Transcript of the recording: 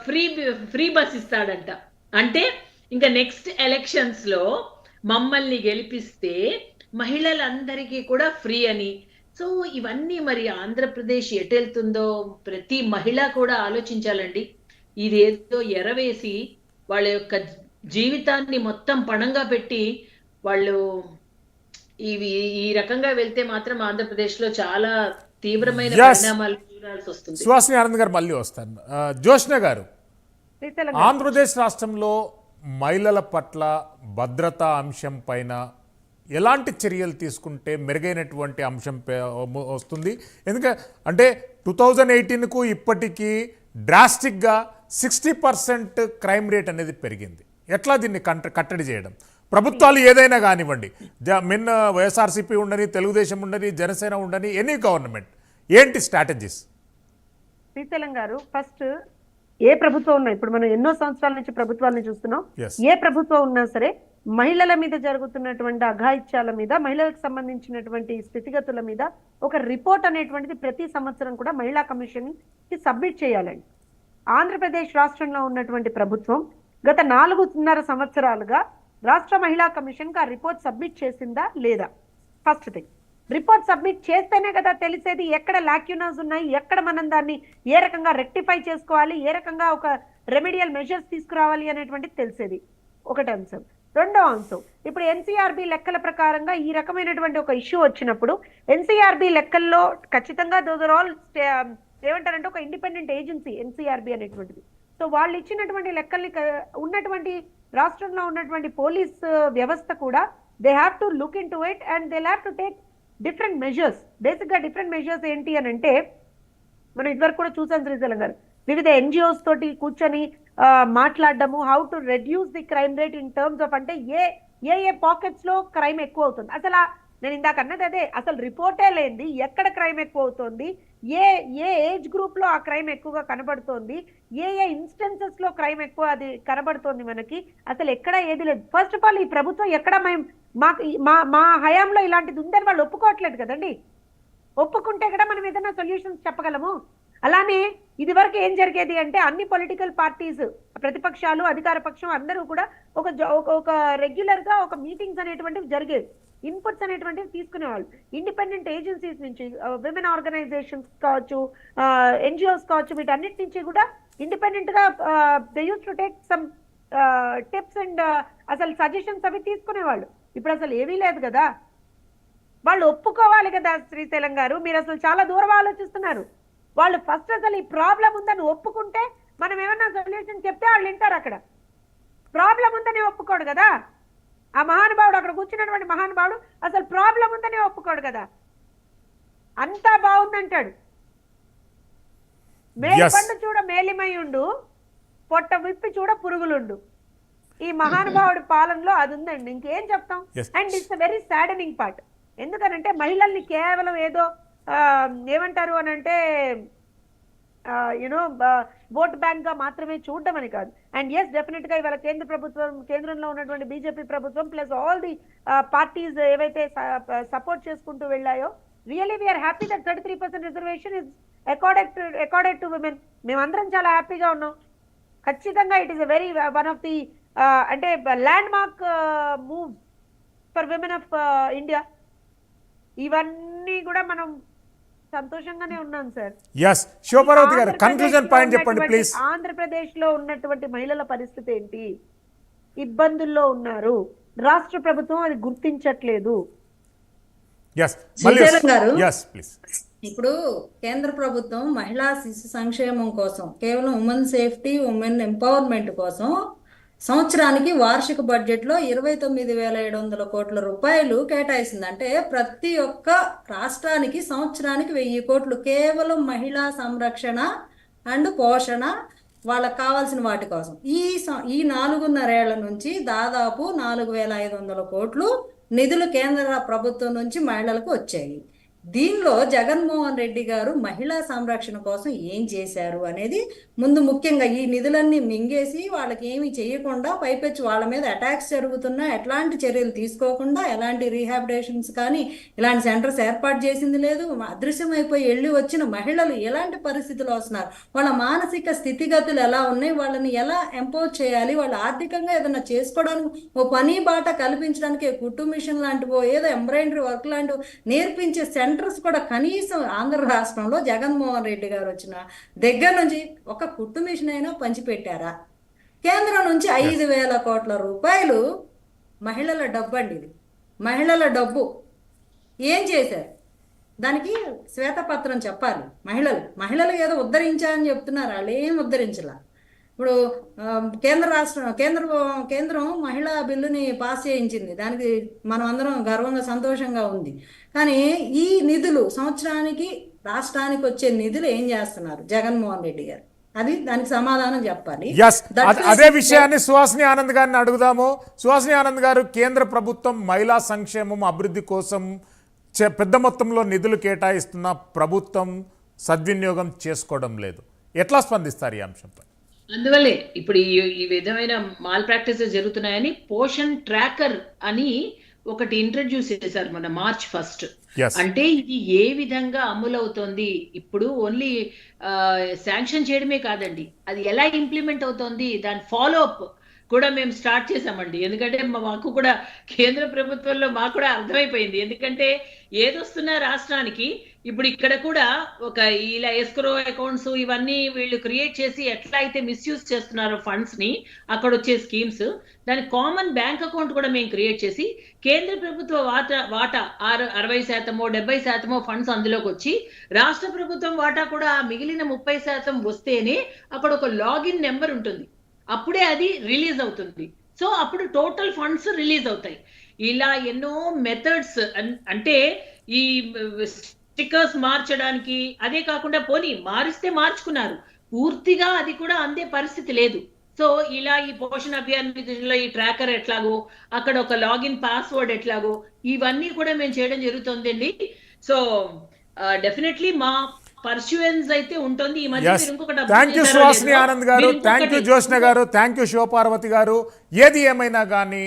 Free free bus ఇస్తాడంట. అంటే ఇంకా next elections లో మమ్మల్ని గెలిపిస్తే మహిళలందరికీ కూడా ఫ్రీ అని. సో ఇవన్నీ మరి ఆంధ్రప్రదేశ్ ఎటెళ్తుందో ప్రతి మహిళ కూడా ఆలోచించాలండి. ఇదేదో ఎరవేసి వాళ్ళ యొక్క జీవితాన్ని మొత్తం పణంగా పెట్టి వాళ్ళు ఇవి ఈ రకంగా వెళ్తే మాత్రం ఆంధ్రప్రదేశ్లో చాలా తీవ్రమైన ఎస్, పరిణామాలు చూడాల్సి వస్తుంది. సుహాసిని ఆనంద్ గారు మళ్ళీ వస్తాను. జోష్న గారు, శ్రీశైలం గారు. ఆంధ్రప్రదేశ్ రాష్ట్రంలో మహిళల పట్ల భద్రతా అంశం పైన ఎలాంటి చర్యలు తీసుకుంటే మెరుగైనటువంటి అంశం వస్తుంది? ఎందుకంటే అంటే 2018కు ఇప్పటికీ డ్రాస్టిక్గా 60% క్రైమ్ రేట్ అనేది పెరిగింది. ఎట్లా దీన్ని కట్టడి చేయడం? ప్రభుత్వాలు ఏదైనా కానివ్వండి, మిన్న వైఎస్ఆర్సీపీ ఉండని, తెలుగుదేశం ఉండని, జనసేన ఉండని, ఎనీ గవర్నమెంట్, ఏంటి స్ట్రాటజీస్? శ్రీశైలం గారు, ఫస్ట్ ఏ ప్రభుత్వం ఉన్నా, ఇప్పుడు మనం ఎన్నో సంవత్సరాల నుంచి ప్రభుత్వాలను చూస్తున్నాం. Yes. ఏ ప్రభుత్వం ఉన్నా సరే మహిళల మీద జరుగుతున్నటువంటి అఘాయిత్యాల మీద, మహిళలకు సంబంధించినటువంటి స్థితిగతుల మీద ఒక రిపోర్ట్ అనేటువంటిది ప్రతి సంవత్సరం కూడా మహిళా కమిషన్ కి సబ్మిట్ చేయాలండి. ఆంధ్రప్రదేశ్ రాష్ట్రంలో ఉన్నటువంటి ప్రభుత్వం గత 4.5 సంవత్సరాలుగా రాష్ట్ర మహిళా కమిషన్ కి ఆ రిపోర్ట్ సబ్మిట్ చేసిందా లేదా? ఫస్ట్ థింగ్, రిపోర్ట్ సబ్మిట్ చేస్తేనే కదా తెలిసేది ఎక్కడ లాక్యూనాస్ ఉన్నాయి, ఎక్కడ మనం దాన్ని ఏ రకంగా రెక్టిఫై చేసుకోవాలి, ఏ రకంగా ఒక రెమెడియల్ మెజర్స్ తీసుకురావాలి అనేటువంటిది తెలిసేది. ఒకటి అంశం. రెండో అంశం, ఇప్పుడు ఎన్సీఆర్బి లెక్కల ప్రకారంగా ఈ రకమైనటువంటి ఒక ఇష్యూ వచ్చినప్పుడు ఎన్సీఆర్బి లెక్కల్లో ఖచ్చితంగా దోస్ ఆర్ ఆల్ ఏమంటారంటే ఒక ఇండిపెండెంట్ ఏజెన్సీ ఎన్సీఆర్బి అనేటువంటిది. సో వాళ్ళు ఇచ్చినటువంటి లెక్కల్ని ఉన్నటువంటి రాష్ట్రంలో ఉన్నటువంటి పోలీస్ వ్యవస్థ కూడా they have to look in to it and they have to take different measures. బేసిక్గా డిఫరెంట్ మెజర్స్ ఏంటి అని అంటే, మనం ఇదివరకు కూడా చూసాం శ్రీశైలం గారు, వివిధ ఎన్జిఓస్ తోటి కూర్చొని మాట్లాడడము, how to reduce the crime rate in terms of అంటే ఏ పాకెట్స్ లో క్రైమ్ ఎక్కువ అవుతుంది. అసలు నేను ఇందాక అన్నది అదే, అసలు రిపోర్టే లేనిది ఎక్కడ క్రైమ్ ఎక్కువ అవుతుంది, ఏ ఏ ఏజ్ గ్రూప్ లో ఆ క్రైమ్ ఎక్కువగా కనబడుతోంది, ఏ ఇన్స్టెన్సెస్ లో క్రైమ్ ఎక్కువ అది కనబడుతోంది మనకి, అసలు ఎక్కడ ఏది లేదు. ఫస్ట్ ఆఫ్ ఆల్ ఈ ప్రభుత్వం ఎక్కడ మాకు మా హయాంలో ఇలాంటిది ఉందని వాళ్ళు ఒప్పుకోవట్లేదు కదండి. ఒప్పుకుంటే కూడా మనం ఏదైనా సొల్యూషన్స్ చెప్పగలము. అలానే ఇది వరకు ఏం జరిగేది అంటే, అన్ని పొలిటికల్ పార్టీస్, ప్రతిపక్షాలు, అధికార పక్షం అందరూ కూడా ఒక రెగ్యులర్ గా ఒక మీటింగ్స్ అనేటువంటివి జరిగేవి, ఇన్పుట్స్ అనేటువంటివి తీసుకునేవాళ్ళు. ఇండిపెండెంట్ ఏజెన్సీస్ నుంచి, విమెన్ ఆర్గనైజేషన్స్ కావచ్చు, ఎన్జిఓస్ కావచ్చు, వీటన్నిటి నుంచి కూడా ఇండిపెండెంట్ గా they use to take some tips and అసలు సజెషన్స్ అవి తీసుకునేవాళ్ళు. ఇప్పుడు అసలు ఏమీ లేదు కదా. వాళ్ళు ఒప్పుకోవాలి కదా శ్రీశైలం గారు, మీరు అసలు చాలా దూరం ఆలోచిస్తున్నారు. వాళ్ళు ఫస్ట్ అసలు ఈ ప్రాబ్లం ఉందని ఒప్పుకుంటే మనం ఏమన్నా సొల్యూషన్ చెప్తే వాళ్ళు వింటారు. అక్కడ ప్రాబ్లం ఉందని ఒప్పుకోడు కదా ఆ మహానుభావుడు, అక్కడ కూర్చున్నటువంటి మహానుభావుడు అసలు ప్రాబ్లం ఉందని ఒప్పుకోడు కదా, అంతా బాగుందంటాడు. మేలిపండు చూడ మేలిమయుండు, పొట్ట విప్పి చూడ పురుగులుండు. ఈ మహానుభావుడి పాలనలో అది ఉందండి, ఇంకేం చెప్తాం. And it's a very saddening part. ఎందుకనంటే మహిళల్ని కేవలం ఏదో ఏమంటారు అని అంటే యునో ఓట్ బ్యాంక్ గా మాత్రమే చూడడం అని కాదు. అండ్ ఎస్, డెఫినెట్ గా ఇవాళ కేంద్రంలో ఉన్నటువంటి బీజేపీ ప్రభుత్వం ప్లస్ ఆల్ ది పార్టీస్ ఏవైతే సపోర్ట్ చేసుకుంటూ వెళ్ళాయో, really we are happy that 33% reservation is accorded to women. మేమందరం చాలా హ్యాపీగా ఉన్నాం. ఖచ్చితంగా it is a very one of the అంటే landmark move for women of India. ఇవన్నీ కూడా మనం సంతోషంగానే ఉన్నాం సార్. ఎస్, శివపార్వతి గారు కన్క్లూజన్ పాయింట్ చెప్పండి ప్లీజ్. ఆంధ్రప్రదేశ్ లో ఉన్నటువంటి మహిళల పరిస్థితి ఏంటి? ఇబ్బందుల్లో ఉన్నారు, రాష్ట్ర ప్రభుత్వం అది గుర్తించట్లేదు. ఇప్పుడు కేంద్ర ప్రభుత్వం మహిళా శిశు సంక్షేమం కోసం, కేవలం ఉమెన్ సేఫ్టీ, ఉమెన్ ఎంపవర్మెంట్ కోసం సంవత్సరానికి వార్షిక బడ్జెట్లో 29,700 కోట్ల రూపాయలు కేటాయిస్తుంది. అంటే ప్రతి ఒక్క రాష్ట్రానికి సంవత్సరానికి 1000 కోట్లు కేవలం మహిళా సంరక్షణ అండ్ పోషణ, వాళ్ళకి కావాల్సిన వాటి కోసం. ఈ 4.5 ఏళ్ల నుంచి దాదాపు 4,500 కోట్లు నిధులు కేంద్ర ప్రభుత్వం నుంచి మహిళలకు వచ్చాయి. దీనిలో జగన్మోహన్ రెడ్డి గారు మహిళా సంరక్షణ కోసం ఏం చేశారు అనేది ముందు ముఖ్యంగా ఈ నిధులన్నీ మింగేసి వాళ్ళకి ఏమీ చేయకుండా పైపెచ్చి వాళ్ళ మీద అటాక్స్ జరుగుతున్నా ఎట్లాంటి చర్యలు తీసుకోకుండా ఎలాంటి రీహాబిటేషన్స్ కానీ ఇలాంటి సెంటర్స్ ఏర్పాటు చేసింది లేదు. అదృశ్యమైపోయి వెళ్ళి వచ్చిన మహిళలు ఎలాంటి పరిస్థితులు వస్తున్నారు, వాళ్ళ మానసిక స్థితిగతులు ఎలా ఉన్నాయి, వాళ్ళని ఎలా ఎంపవర్ చేయాలి, వాళ్ళు ఆర్థికంగా ఏదైనా చేసుకోవడానికి ఓ పని బాట కల్పించడానికి కుట్టు మిషన్ లాంటివో ఏదో ఎంబ్రాయిడరీ వర్క్ లాంటివో నేర్పించే సెంటర్స్ కూడా కనీసం ఆంధ్ర రాష్ట్రంలో జగన్మోహన్ రెడ్డి గారు వచ్చిన దగ్గర నుంచి ఒక కుట్టు మిషన్ అయినా పంచిపెట్టారా? కేంద్రం నుంచి 5,000 కోట్ల రూపాయలు మహిళల డబ్బు అండి, ఇది మహిళల డబ్బు. ఏం చేశారు దానికి శ్వేతపత్రం చెప్పాలి. మహిళలు ఏదో ఉద్ధరించారని చెప్తున్నారు, వాళ్ళు ఏం ఉద్ధరించలా. ఇప్పుడు కేంద్రం మహిళా బిల్లుని పాస్ చేయించింది, దానికి మనం అందరం గర్వంగా సంతోషంగా ఉంది. కానీ ఈ నిధులు సంవత్సరానికి రాష్ట్రానికి వచ్చే నిధులు ఏం చేస్తున్నారు జగన్మోహన్ రెడ్డి గారు? దానికి సమాధానం చెప్పాలి. అదే విషయాన్ని సుహాసిని ఆనంద్ గారిని అడుగుదాము. సుహాసిని ఆనంద్ గారు, కేంద్ర ప్రభుత్వం మహిళా సంక్షేమం అభివృద్ధి కోసం పెద్ద మొత్తంలో నిధులు కేటాయిస్తున్న ప్రభుత్వం సద్వినియోగం చేసుకోవడం లేదు, ఎట్లా స్పందిస్తారు ఈ అంశంపై? అందువల్లే ఇప్పుడు ఈ విధమైన మాల్ ప్రాక్టీసెస్ జరుగుతున్నాయని పోషన్ ట్రాకర్ అని ఒకటి ఇంట్రడ్యూస్ చేశారు మన March 1. అంటే ఇది ఏ విధంగా అమలవుతోంది, ఇప్పుడు ఓన్లీ శాంక్షన్ చేయడమే కాదండి, అది ఎలా ఇంప్లిమెంట్ అవుతోంది దాని ఫాలో అప్ కూడా మేము స్టార్ట్ చేసామండి. ఎందుకంటే మాకు కూడా కేంద్ర ప్రభుత్వంలో మాకు కూడా అర్థమైపోయింది. ఎందుకంటే ఏదొస్తున్నా రాష్ట్రానికి ఇప్పుడు ఇక్కడ కూడా ఒక ఇలా ఎస్క్రో అకౌంట్స్ ఇవన్నీ వీళ్ళు క్రియేట్ చేసి ఎట్లా అయితే మిస్యూజ్ చేస్తున్నారో ఫండ్స్ ని, అక్కడ వచ్చే స్కీమ్స్, దాని కామన్ బ్యాంక్ అకౌంట్ కూడా మేము క్రియేట్ చేసి కేంద్ర ప్రభుత్వ వాటా 60% 70% ఫండ్స్ అందులోకి వచ్చి రాష్ట్ర ప్రభుత్వం వాటా కూడా మిగిలిన 30% వస్తేనే అక్కడ ఒక లాగిన్ నెంబర్ ఉంటుంది, అప్పుడే అది రిలీజ్ అవుతుంది. సో అప్పుడు టోటల్ ఫండ్స్ రిలీజ్ అవుతాయి. ఇలా ఎన్నో మెథడ్స్, అంటే ఈ స్టిక్కర్స్ మార్చడానికి, అదే కాకుండా పోనీ మారిస్తే మార్చుకున్నారు, పూర్తిగా అది కూడా అందే పరిస్థితి లేదు. సో ఇలా ఈ పోషణ అభియాన్ లో ఈ ట్రాకర్ ఎట్లాగో, అక్కడ ఒక లాగిన్ పాస్వర్డ్ ఎట్లాగో, ఇవన్నీ కూడా మేము చేయడం జరుగుతుందండి. సో డెఫినెట్లీ మా పర్సూయన్స్ అయితే ఉంటుంది. ఈ మధ్య థ్యాంక్ యూ సుహాసిని ఆనంద్ గారు, థ్యాంక్ యూ జ్యోత్స్న గారు, థ్యాంక్ యూ శివపార్వతి గారు. ఏది ఏమైనా కానీ